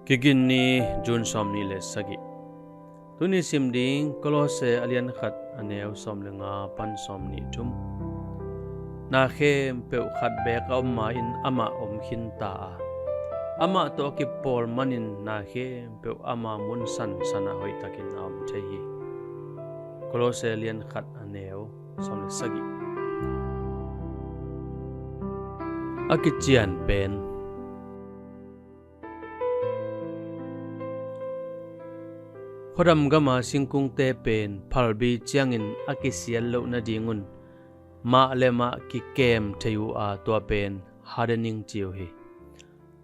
KIGINNI Jun somni le sagi TUNI SIMDING COLOSSAE alian khat aneu somlenga pan somni tum na khempeuh khat bek omma in Amah khinta Amah to kipawl manin na khempeuh Amah mun sansanah hoihtakin omthei COLOSSAE alian khat aneu somle sagi Kician Pen Khuadam gama Singkungte pen phalbi ciangin kisiat lohna dingun mahlemah kikem thei tua pen Hardening chiu hi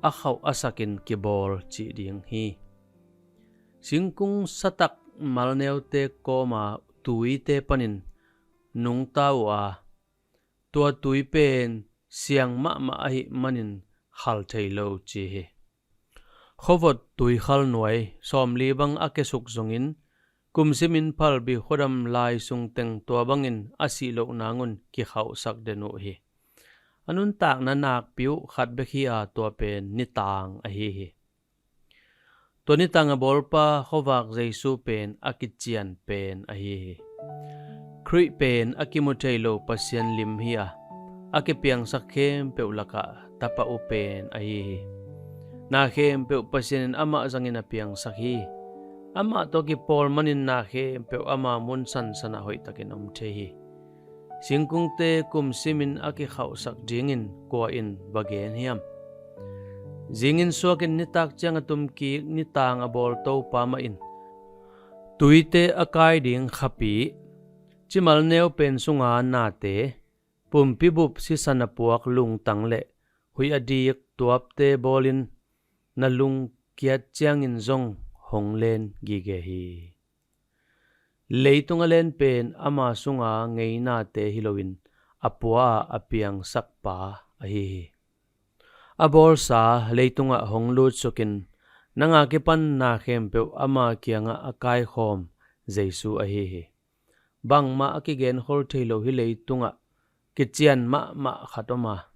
khauh asakin kipawl chi ding hi Singkung satak malneu te koma tui te panin nung tawh tua tui pen siang ma hi manin thei lo chi hi Khuavak tui khal nuai somli bang kesuk zongin kumsimin phalbi Khuadam lai sung teng tua bangin asi lohna ngun ki khauh sak denu hi anun tak na nak piu khat bekhi tua pen nitang hi to nitang bolpa Khuavak Jesu pen Kician Pen hi khrui pen akimuthei lo pasien lim hi akipiang sakhem peulaka tapa upen hi na khempeuh pasien Amah zangin apiang sakhi Amah to kipawl manin na khempeuh Amah mun sansanah hoihtakin omthei Singkungte kumsimin khauh sak dingin kua-in bagen hiam zingin suakin nitak chiang atumki nitang bol to pamain tuite akai ding khapi chimal neu pen sunga nate pumpibup si sanapuak lung tangle hui adik tuapte bolin nalung kiat ciangin zong honglen gige hi leitung alen pen Amah sunga ngei na te hilowin apua apiang sakpa hi abol sa leitunga honglut sukin nanga kipan na khempeuh Amah kianga akai khom Jesu hi bangma akigen hol thailo hi leitunga Kician ma khatoma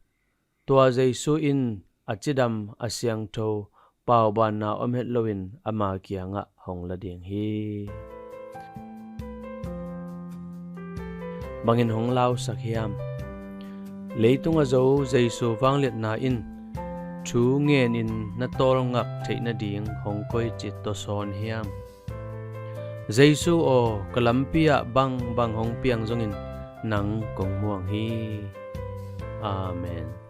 tua Jesu in achidam asiang tho pau ban na omhet lowin Amah kianga hongla ding hi bangin honglau sakhiam leitunga zo Jesu wanglet na in thu ngen in na tol ngak theina ding hongkoi chit to son hiam Jesu o kalampia bang hong piang zongin nang kong muang hi Amen.